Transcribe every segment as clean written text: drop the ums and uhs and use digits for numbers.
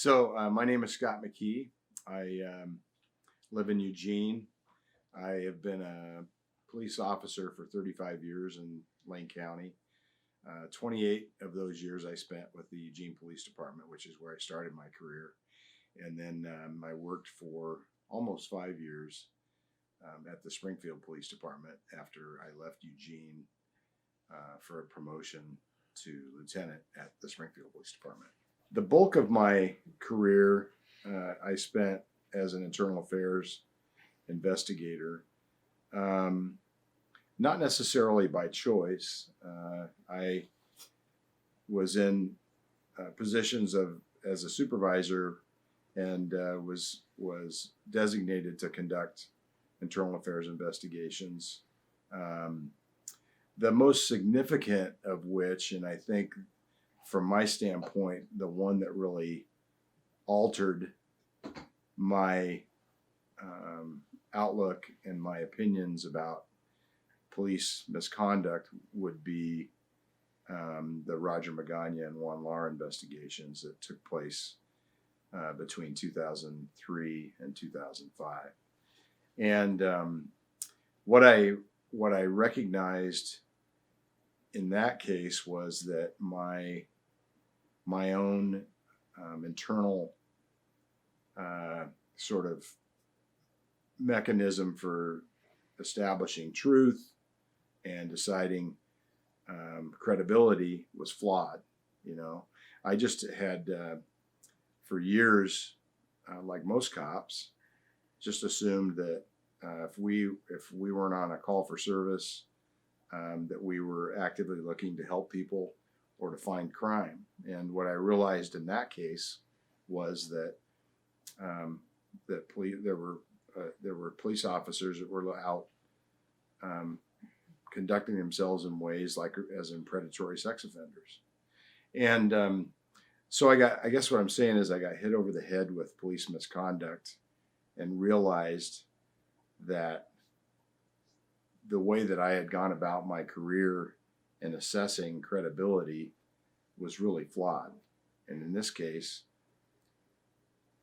My name is Scott McKee. I live in Eugene. I have been a police officer for 35 years in Lane County. 28 of those years I spent with the Eugene Police Department, which is where I started my career. And then I worked for almost 5 years at the Springfield Police Department after I left Eugene for a promotion to lieutenant at the Springfield Police Department. The bulk of my career I spent as an internal affairs investigator, not necessarily by choice. I was in positions as a supervisor and was designated to conduct internal affairs investigations. The most significant of which, and I think from my standpoint, the one that really altered my outlook and my opinions about police misconduct would be the Roger Magana and Juan Lar investigations that took place between 2003 and 2005. And what I recognized in that case was that my own internal sort of mechanism for establishing truth and deciding credibility was flawed. I just had for years, like most cops, just assumed that if we weren't on a call for service, that we were actively looking to help people or to find crime. And what I realized in that case was that there were police officers that were out conducting themselves in ways like as in predatory sex offenders. And so I guess what I'm saying is I got hit over the head with police misconduct and realized that the way that I had gone about my career in assessing credibility was really flawed. And in this case,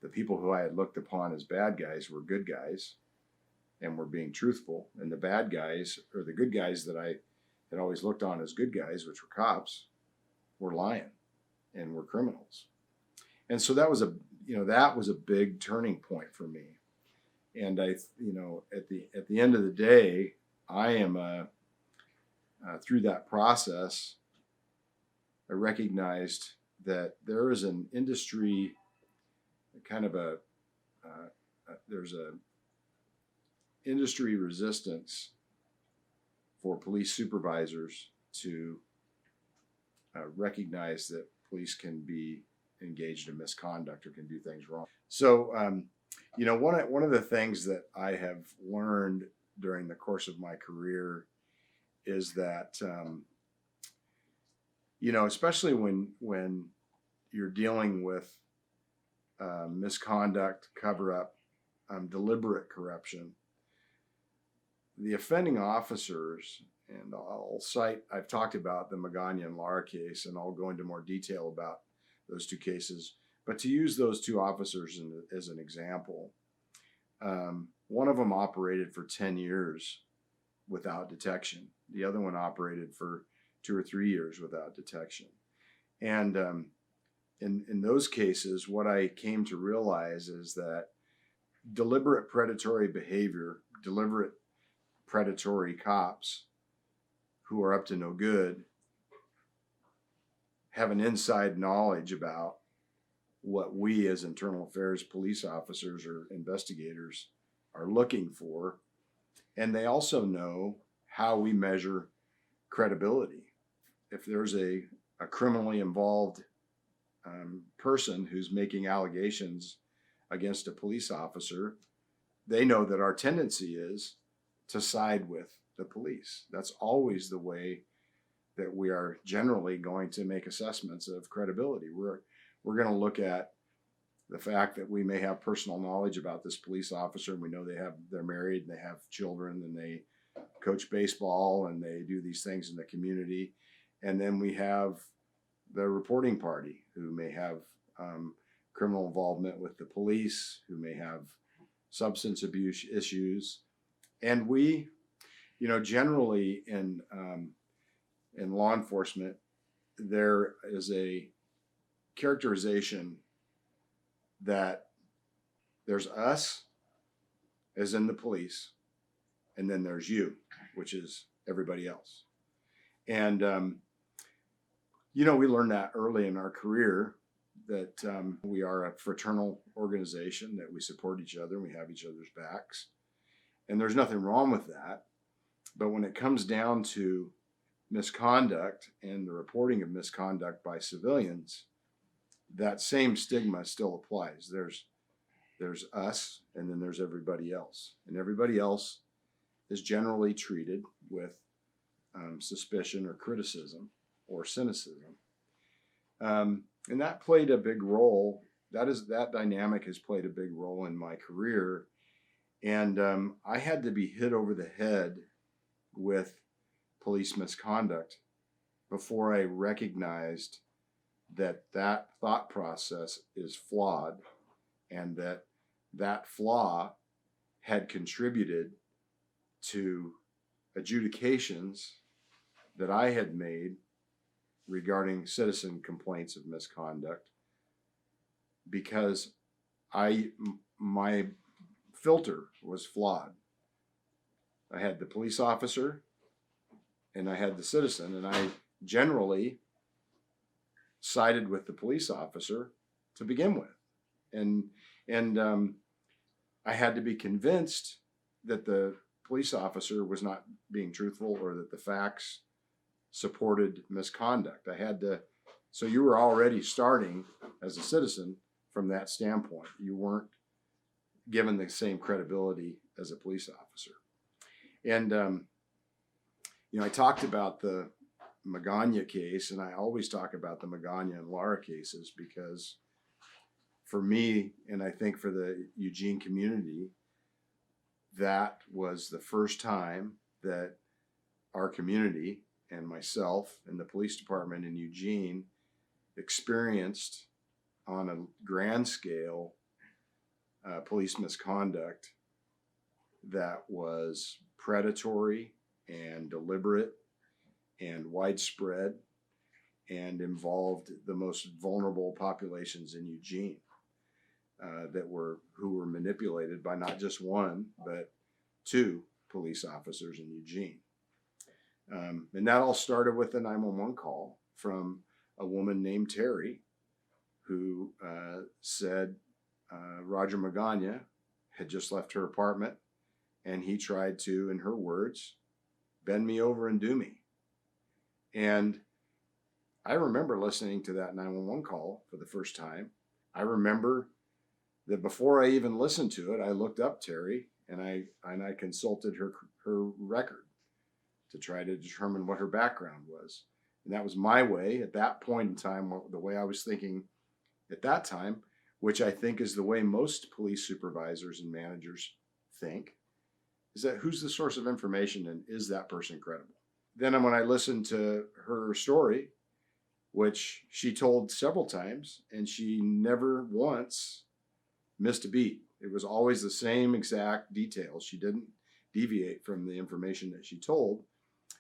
the people who I had looked upon as bad guys were good guys and were being truthful. And the bad guys, or the good guys that I had always looked on as good guys, which were cops, were lying and were criminals. And so that was a big turning point for me. And at the end of the day, I am through that process, I recognized that there is an industry, there's a industry resistance for police supervisors to recognize that police can be engaged in misconduct or can do things wrong. So, one of the things that I have learned during the course of my career is that, especially when you're dealing with misconduct, cover-up, deliberate corruption, the offending officers, and I've talked about the Magana and Lar case, and I'll go into more detail about those two cases, but to use those two officers as an example, one of them operated for 10 years without detection. The other one operated for 2 or 3 years without detection. And in those cases, what I came to realize is that deliberate predatory behavior, deliberate predatory cops who are up to no good have an inside knowledge about what we as internal affairs police officers or investigators are looking for. And they also know how we measure credibility. If there's a criminally involved person who's making allegations against a police officer, they know that our tendency is to side with the police. That's always the way that we are generally going to make assessments of credibility. We're going to look at the fact that we may have personal knowledge about this police officer, and we know they're married and they have children and they coach baseball and they do these things in the community. And then we have the reporting party who may have criminal involvement with the police, who may have substance abuse issues. And we, generally in law enforcement, there is a characterization that there's us, as in the police, and then there's you, which is everybody else. And, we learned that early in our career, that we are a fraternal organization, that we support each other and we have each other's backs. And there's nothing wrong with that. But when it comes down to misconduct and the reporting of misconduct by civilians, that same stigma still applies. There's us, and then there's everybody else. And everybody else is generally treated with suspicion or criticism or cynicism. And that played a big role. That dynamic has played a big role in my career. And I had to be hit over the head with police misconduct before I recognized that thought process is flawed, and that flaw had contributed to adjudications that I had made regarding citizen complaints of misconduct, because my filter was flawed. I had the police officer and I had the citizen, and I generally sided with the police officer to begin with. And I had to be convinced that the police officer was not being truthful, or that the facts supported misconduct. So you were already starting as a citizen from that standpoint. You weren't given the same credibility as a police officer. And, I talked about the Magana case, and I always talk about the Magana and Lara cases, because for me, and I think for the Eugene community, that was the first time that our community and myself and the police department in Eugene experienced on a grand scale police misconduct that was predatory and deliberate and widespread, and involved the most vulnerable populations in Eugene, who were manipulated by not just one but two police officers in Eugene. And that all started with a 911 call from a woman named Terry, who said Roger Magana had just left her apartment, and he tried to, in her words, bend me over and do me. And I remember listening to that 911 call for the first time. I remember that before I even listened to it, I looked up Terry and I consulted her record to try to determine what her background was. And that was my way at that point in time, the way I was thinking at that time, which I think is the way most police supervisors and managers think, is that who's the source of information, and is that person credible? Then when I listened to her story, which she told several times, and she never once missed a beat. It was always the same exact details. She didn't deviate from the information that she told.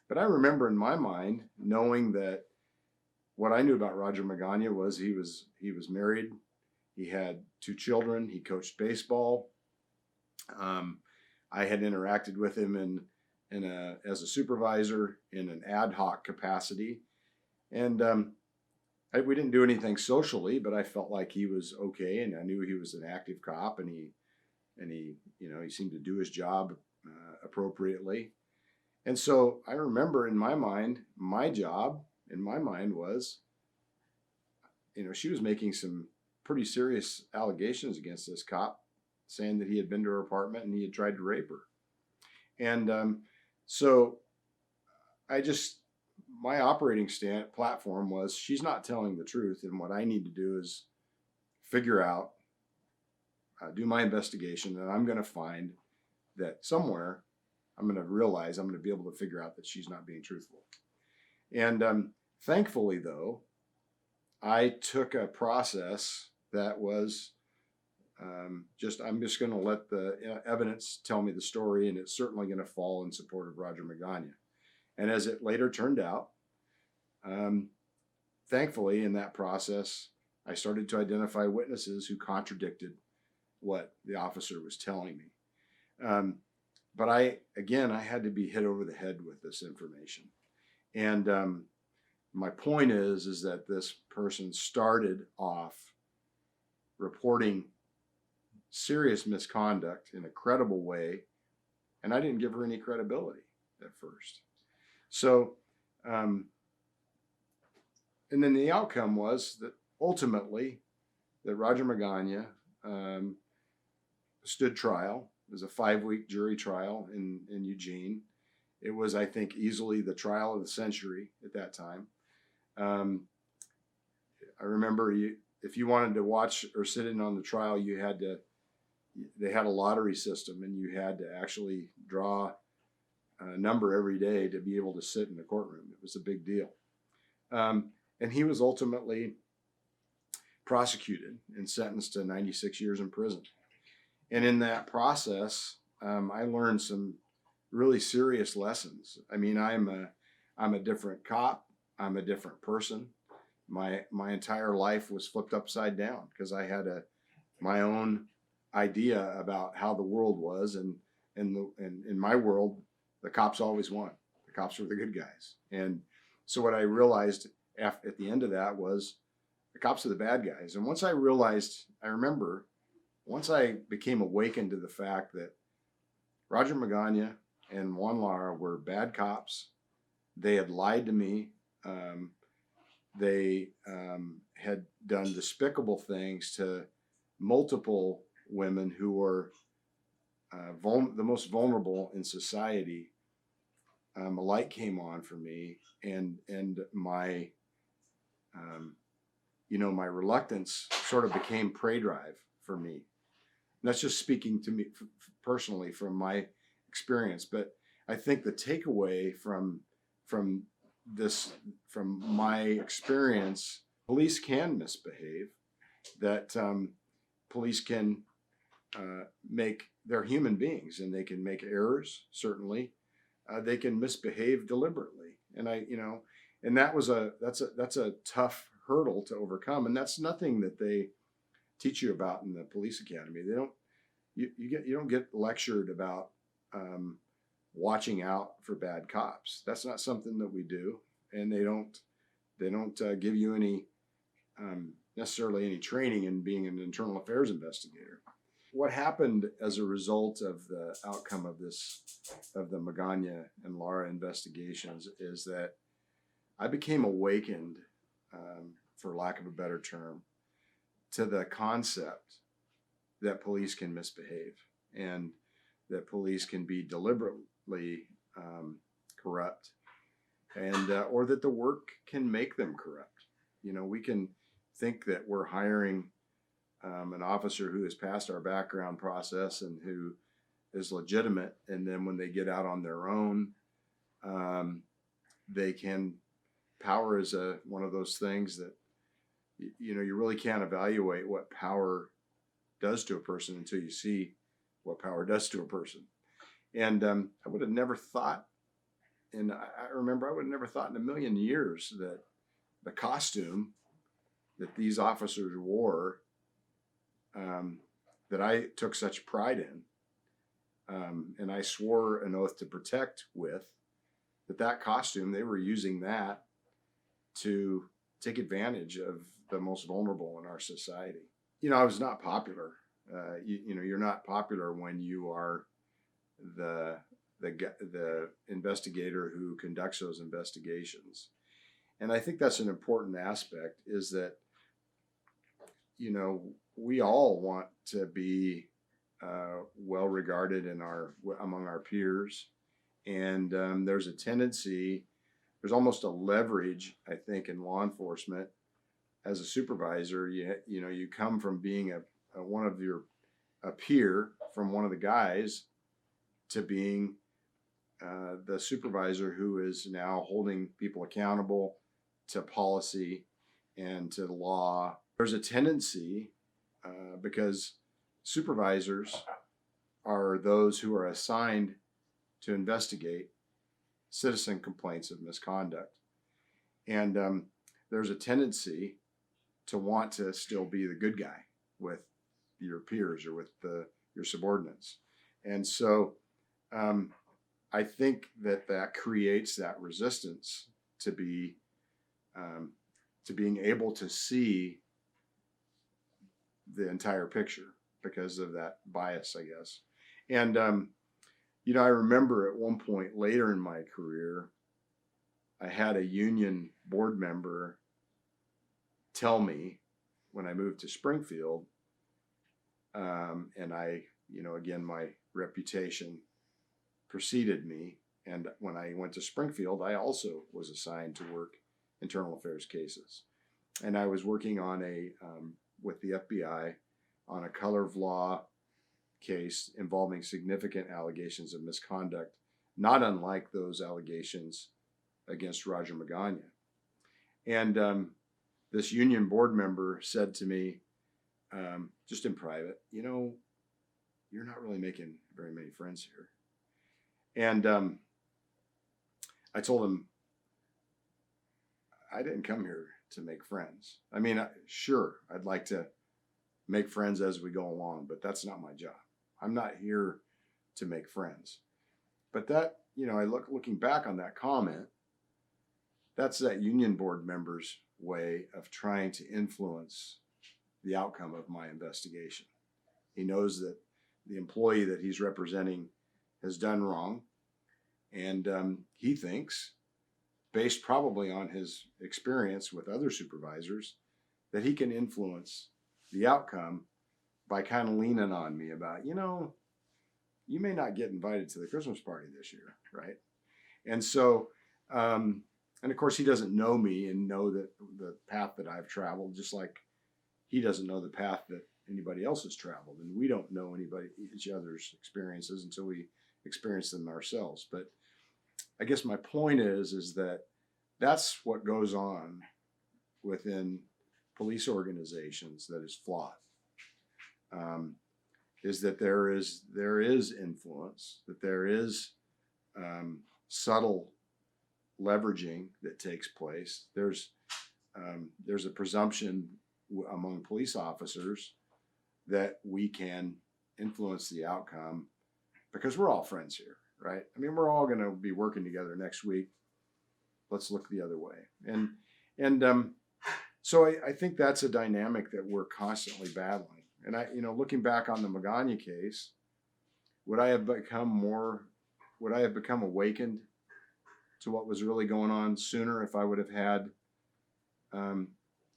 But I remember in my mind knowing that what I knew about Roger Magana was he was married. He had 2 children. He coached baseball. I had interacted with him as a supervisor in an ad hoc capacity, and we didn't do anything socially, but I felt like he was okay, and I knew he was an active cop, and he seemed to do his job appropriately. And so I remember in my mind, my job in my mind was, she was making some pretty serious allegations against this cop, saying that he had been to her apartment and he had tried to rape her. And so my operating platform was, she's not telling the truth, and what I need to do is figure out, do my investigation, and I'm going to find that somewhere I'm going to realize, I'm going to be able to figure out that she's not being truthful. And thankfully, though, I took a process that was I'm just going to let the evidence tell me the story, and it's certainly going to fall in support of Roger Magana. And as it later turned out, thankfully, in that process, I started to identify witnesses who contradicted what the officer was telling me. But I had to be hit over the head with this information. And my point is that this person started off reporting serious misconduct in a credible way, and I didn't give her any credibility at first. So, and then the outcome was that ultimately that Roger Magana stood trial. It was a 5-week jury trial in Eugene. It was, I think, easily the trial of the century at that time. I remember if you wanted to watch or sit in on the trial, they had a lottery system, and you had to actually draw a number every day to be able to sit in the courtroom. It was a big deal. And he was ultimately prosecuted and sentenced to 96 years in prison. And in that process, I learned some really serious lessons. I mean, I'm a different cop. I'm a different person. My entire life was flipped upside down because I had my own idea about how the world was, and in my world, the cops always won. The cops were the good guys. And so what I realized at the end of that was the cops are the bad guys. And once I became awakened to the fact that Roger Magana and Juan Lara were bad cops, they had lied to me. They had done despicable things to multiple women who were the most vulnerable in society. A light came on for me, and my my reluctance sort of became prey drive for me. And that's just speaking to me personally from my experience. But I think the takeaway from my experience, police can misbehave. That police can they're human beings, and they can make errors. Certainly, they can misbehave deliberately, and and that's a tough hurdle to overcome, and that's nothing that they teach you about in the police academy. They don't you don't get lectured about watching out for bad cops. That's not something that we do, and they don't give you any necessarily any training in being an internal affairs investigator. What happened as a result of the outcome of the Magana and Lara investigations is that I became awakened, for lack of a better term, to the concept that police can misbehave and that police can be deliberately corrupt, and or that the work can make them corrupt. We can think that we're hiring an officer who has passed our background process and who is legitimate, and then when they get out on their own, they can. Power is one of those things that you really can't evaluate what power does to a person until you see what power does to a person. And I would have never thought, and I remember I would have never thought in a million years that the costume that these officers wore, that I took such pride in, and I swore an oath to protect with, that costume, they were using that to take advantage of the most vulnerable in our society. I was not popular. You're not popular when you are the investigator who conducts those investigations. And I think that's an important aspect, is that, we all want to be well regarded among our peers. And there's a tendency, there's almost a leverage, I think, in law enforcement. As a supervisor, you come from being a peer from one of the guys to being the supervisor who is now holding people accountable to policy and to the law. There's a tendency because supervisors are those who are assigned to investigate citizen complaints of misconduct. And there's a tendency to want to still be the good guy with your peers or with your subordinates. And so I think that creates that resistance to be to being able to see the entire picture because of that bias, I guess. And I remember at one point later in my career, I had a union board member tell me when I moved to Springfield, and again, my reputation preceded me. And when I went to Springfield, I also was assigned to work internal affairs cases. And I was working on with the FBI on a color of law case involving significant allegations of misconduct, not unlike those allegations against Roger Magana. And this union board member said to me, just in private, you're not really making very many friends here. And I told him, I didn't come here to make friends. I mean, sure, I'd like to make friends as we go along, but that's not my job. I'm not here to make friends. But that, looking back on that comment, that's that union board member's way of trying to influence the outcome of my investigation. He knows that the employee that he's representing has done wrong, and he thinks, based probably on his experience with other supervisors, that he can influence the outcome by kind of leaning on me about, you may not get invited to the Christmas party this year, right? And so, and of course, he doesn't know me and know that the path that I've traveled, just like he doesn't know the path that anybody else has traveled. And we don't know each other's experiences until we experience them ourselves. But I guess my point is that that's what goes on within police organizations that is flawed. Is that there is influence, that there is subtle leveraging that takes place. There's a presumption among police officers that we can influence the outcome because we're all friends here, right? I mean, we're all going to be working together next week. Let's look the other way. And so I think that's a dynamic that we're constantly battling. And looking back on the Magana case, would I have become awakened to what was really going on sooner if I would have had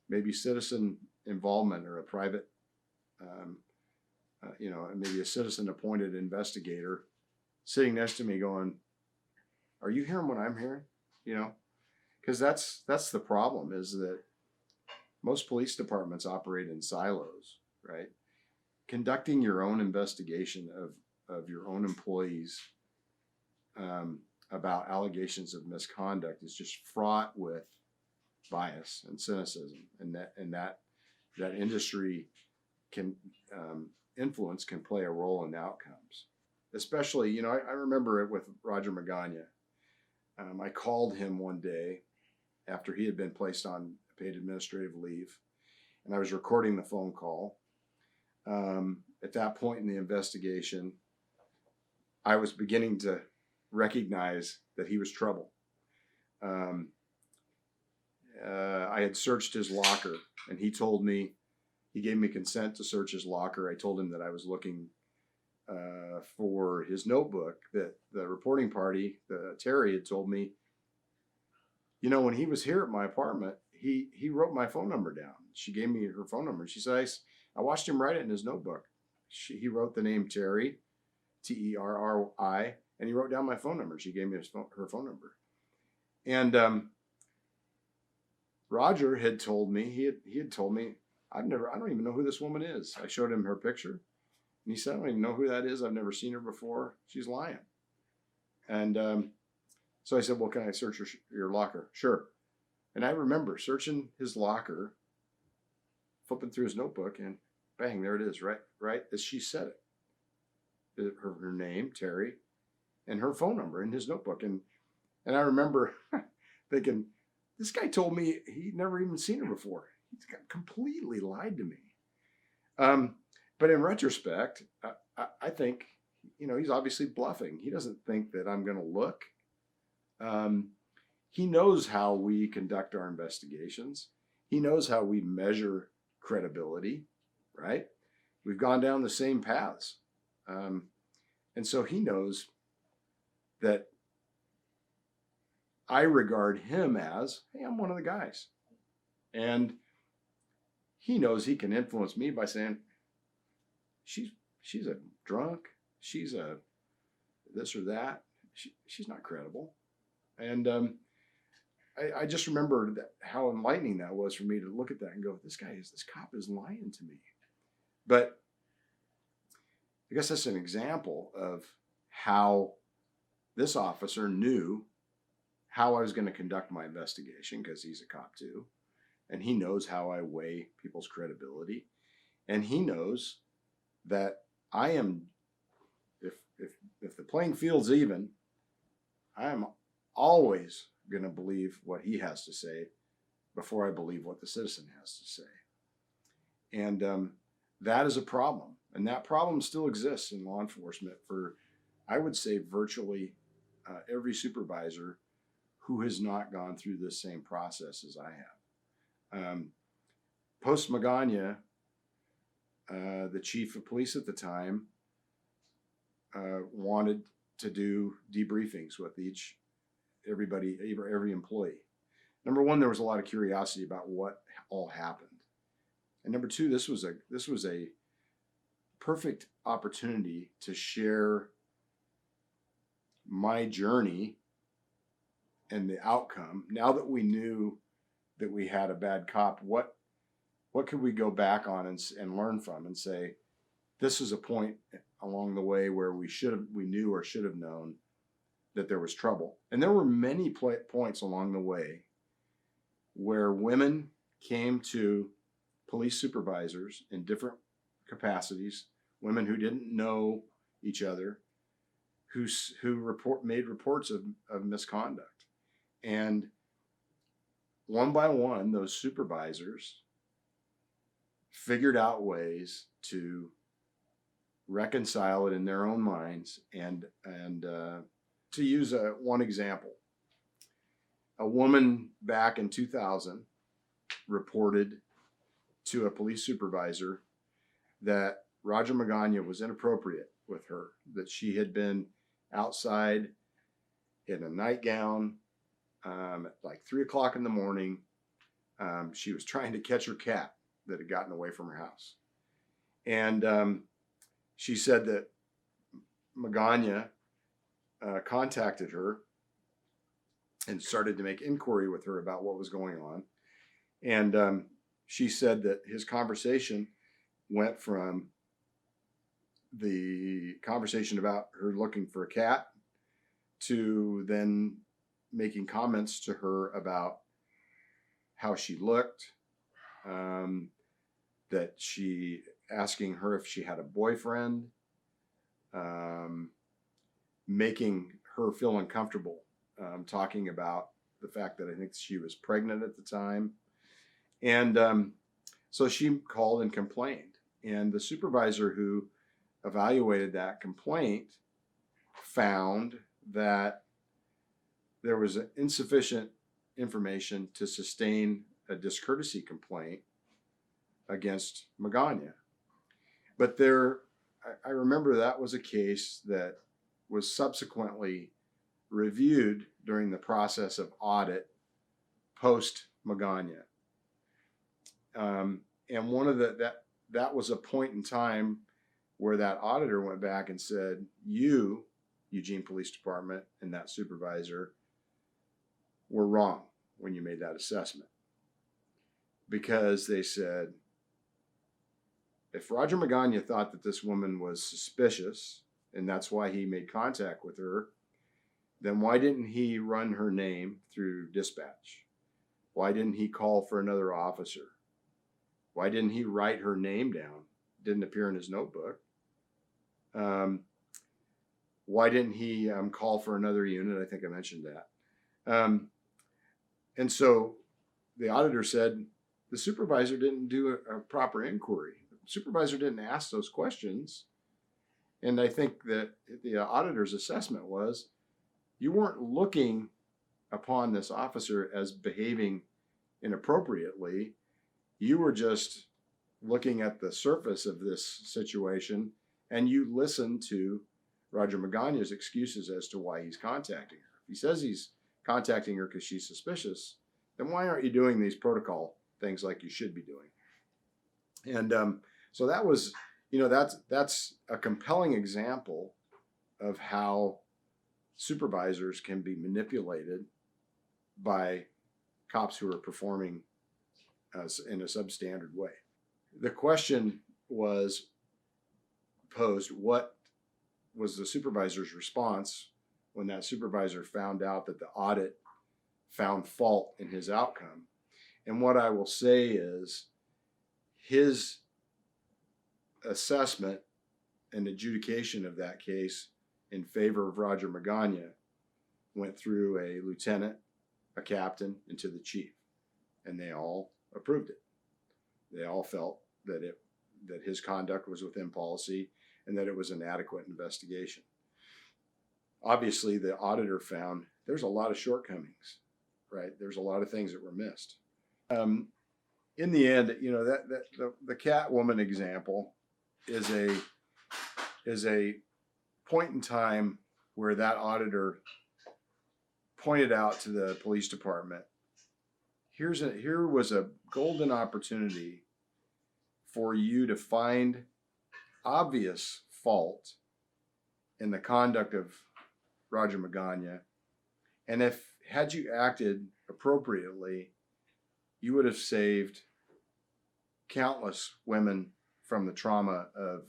maybe citizen involvement or a private, maybe a citizen appointed investigator sitting next to me going, are you hearing what I'm hearing? Because that's the problem, is that most police departments operate in silos, right? Conducting your own investigation of your own employees about allegations of misconduct is just fraught with bias and cynicism, and that industry can influence can play a role in outcomes. Especially, I remember it with Roger Magana. I called him one day after he had been placed on paid administrative leave, and I was recording the phone call. At that point in the investigation, I was beginning to recognize that he was trouble. I had searched his locker, and he gave me consent to search his locker. I told him that I was looking for his notebook that the reporting party, Terry, had told me, when he was here at my apartment, he wrote my phone number down. She gave me her phone number. She said, I watched him write it in his notebook. He wrote the name Terry, Terri, and he wrote down my phone number. She gave me her phone number. And Roger had told me, he had told me, I don't even know who this woman is. I showed him her picture, and he said, I don't even know who that is. I've never seen her before. She's lying. And so I said, well, can I search your locker? Sure. And I remember searching his locker, flipping through his notebook, and bang, there it is, right as she said it. Her name, Terry, and her phone number in his notebook. And I remember thinking, this guy told me he'd never even seen her before. He's completely lied to me. But in retrospect, I think, he's obviously bluffing. He doesn't think that I'm going to look. He knows how we conduct our investigations. He knows how we measure credibility, right? We've gone down the same paths. And so he knows that I regard him as, hey, I'm one of the guys. And he knows he can influence me by saying, she's a drunk, she's a this or that. She's not credible. And I just remember how enlightening that was for me to look at that and go, this cop is lying to me. But I guess that's an example of how this officer knew how I was going to conduct my investigation, because he's a cop too. And he knows how I weigh people's credibility. And he knows that I am, if the playing field's even, I am always going to believe what he has to say before I believe what the citizen has to say. And that is a problem. And that problem still exists in law enforcement for, I would say, virtually every supervisor who has not gone through this same process as I have. Post Magana, the chief of police at the time wanted to do debriefings with every employee. Number one, there was a lot of curiosity about what all happened. And number two, this was a perfect opportunity to share my journey and the outcome. Now that we knew that we had a bad cop, what could we go back on and learn from and say, this is a point along the way where we knew or should have known that there was trouble. And there were many points along the way where women came to police supervisors in different capacities, women who didn't know each other, who made reports of misconduct. And one by one, those supervisors figured out ways to reconcile it in their own minds. And to use one example, a woman back in 2000 reported to a police supervisor that Roger Magana was inappropriate with her, that she had been outside in a nightgown at like 3 o'clock in the morning. She was trying to catch her cat that had gotten away from her house. And she said that Magana contacted her and started to make inquiry with her about what was going on. And she said that his conversation went from the conversation about her looking for a cat to then making comments to her about how she looked, that she asking her if she had a boyfriend, making her feel uncomfortable, talking about the fact that I think she was pregnant at the time. And so she called and complained. And the supervisor who evaluated that complaint found that there was insufficient information to sustain a discourtesy complaint against Magana. But I remember that was a case that was subsequently reviewed during the process of audit post Magana. And one of that was a point in time where that auditor went back and said, you, Eugene Police Department, and that supervisor were wrong when you made that assessment. Because they said, if Roger Magana thought that this woman was suspicious, and that's why he made contact with her, then why didn't he run her name through dispatch? Why didn't he call for another officer? Why didn't he write her name down didn't appear in his notebook? Why didn't he call for another unit? I think I mentioned that. And so the auditor said the supervisor didn't do a proper inquiry. The supervisor didn't ask those questions. And I think that the auditor's assessment was you weren't looking upon this officer as behaving inappropriately. You were just looking at the surface of this situation, and you listened to Roger Magana's excuses as to why he's contacting her. If he says he's contacting her because she's suspicious, then why aren't you doing these protocol things like you should be doing? And so that was, that's a compelling example of how supervisors can be manipulated by cops who are performing in a substandard way. The question was posed, what was the supervisor's response when that supervisor found out that the audit found fault in his outcome? And what I will say is his assessment and adjudication of that case in favor of Roger Magana went through a lieutenant, a captain, and to the chief, and they all approved it. They all felt that his conduct was within policy and that it was an adequate investigation. Obviously, the auditor found there's a lot of shortcomings, right? There's a lot of things that were missed. In the end, the Catwoman example is a point in time where that auditor pointed out to the police department, here was a golden opportunity for you to find obvious fault in the conduct of Roger Magana, and had you acted appropriately, you would have saved countless women from the trauma of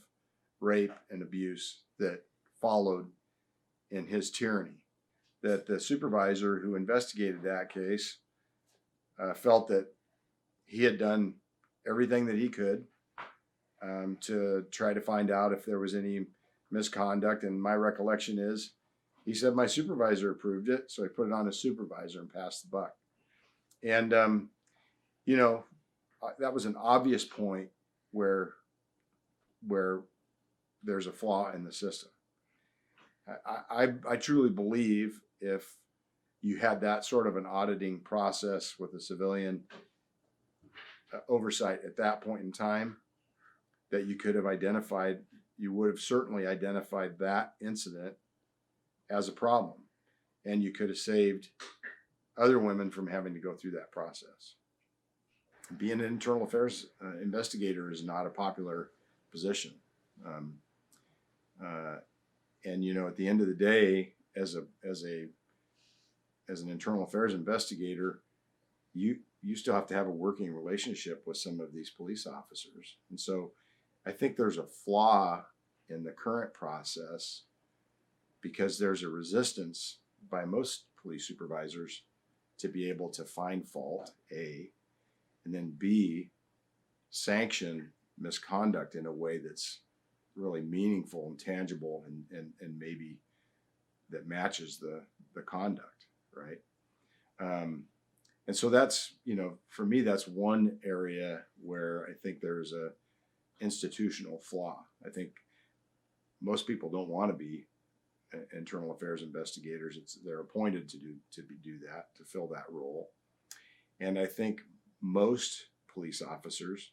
rape and abuse that followed in his tyranny. That the supervisor who investigated that case felt that he had done everything that he could to try to find out if there was any misconduct. And my recollection is he said, my supervisor approved it, so I put it on his supervisor and passed the buck. And, that was an obvious point where there's a flaw in the system. I truly believe if you had that sort of an auditing process with a civilian oversight at that point in time, that you would have certainly identified that incident as a problem, and you could have saved other women from having to go through that process. Being an internal affairs investigator is not a popular position. And at the end of the day, as an internal affairs investigator, you still have to have a working relationship with some of these police officers. And so I think there's a flaw in the current process because there's a resistance by most police supervisors to be able to find fault, A, and then B, sanction misconduct in a way that's really meaningful and tangible and maybe that matches the conduct, right? And so that's, for me, that's one area where I think there's a institutional flaw. I think most people don't want to be internal affairs investigators. They're appointed to do that, to fill that role. And I think most police officers,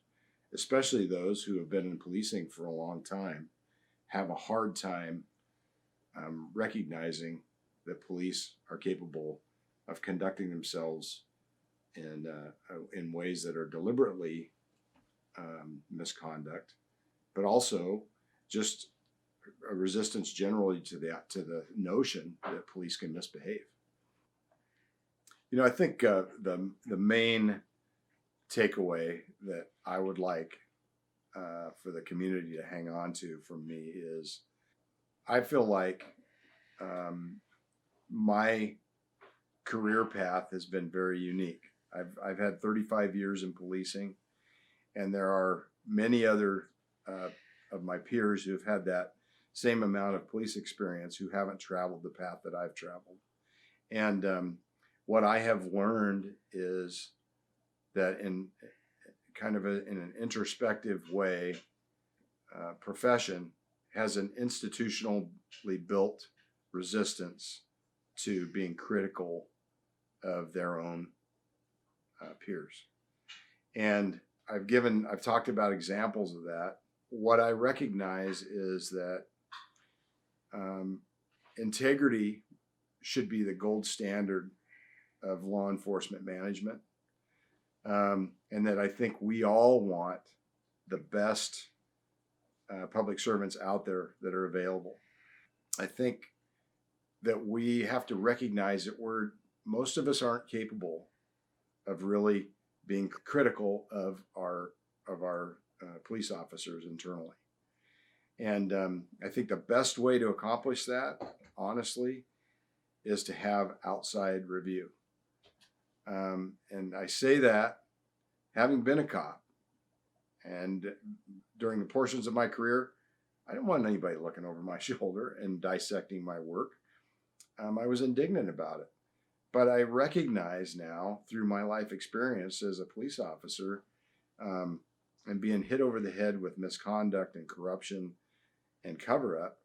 especially those who have been in policing for a long time, have a hard time recognizing that police are capable of conducting themselves in ways that are deliberately misconduct, but also just a resistance generally to the notion that police can misbehave. I think the main takeaway that I would like for the community to hang on to from me is I feel like my career path has been very unique. I've had 35 years in policing, and there are many other of my peers who've had that same amount of police experience who haven't traveled the path that I've traveled. And what I have learned is that in kind of in an introspective way, profession has an institutionally built resistance to being critical of their own peers. And I've talked about examples of that. What I recognize is that integrity should be the gold standard of law enforcement management. And that I think we all want the best public servants out there that are available. I think that we have to recognize that most of us aren't capable of really being critical of our police officers internally. And I think the best way to accomplish that, honestly, is to have outside review. And I say that having been a cop, and during the portions of my career, I didn't want anybody looking over my shoulder and dissecting my work. I was indignant about it. But I recognize now through my life experience as a police officer and being hit over the head with misconduct and corruption and cover up,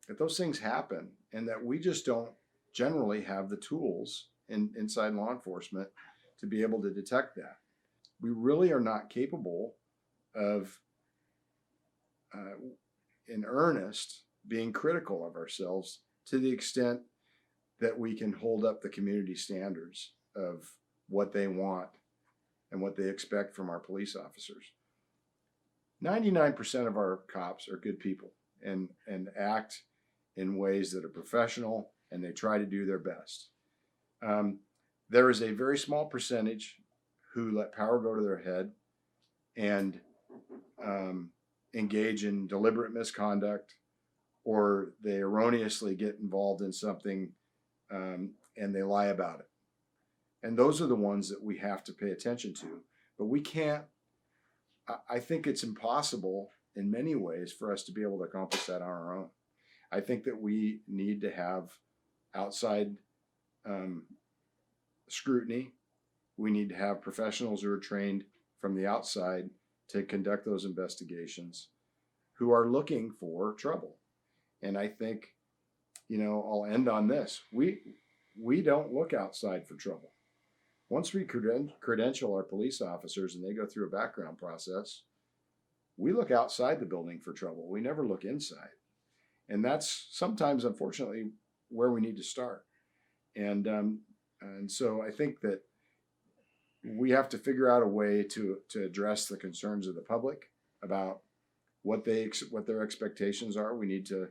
that those things happen and that we just don't generally have the tools inside law enforcement to be able to detect that. We really are not capable of, in earnest, being critical of ourselves to the extent that we can hold up the community standards of what they want and what they expect from our police officers. 99% of our cops are good people and act in ways that are professional, and they try to do their best. There is a very small percentage who let power go to their head and engage in deliberate misconduct, or they erroneously get involved in something and they lie about it. And those are the ones that we have to pay attention to. But we can't, I think it's impossible in many ways for us to be able to accomplish that on our own. I think that we need to have outside scrutiny. We need to have professionals who are trained from the outside to conduct those investigations who are looking for trouble. And I think, I'll end on this. We don't look outside for trouble. Once we credential our police officers and they go through a background process, we look outside the building for trouble. We never look inside. And that's sometimes, unfortunately, where we need to start. And so I think that we have to figure out a way to address the concerns of the public about what their expectations are. We need to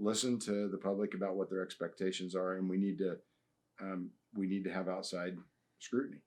listen to the public about what their expectations are, and we need to have outside scrutiny.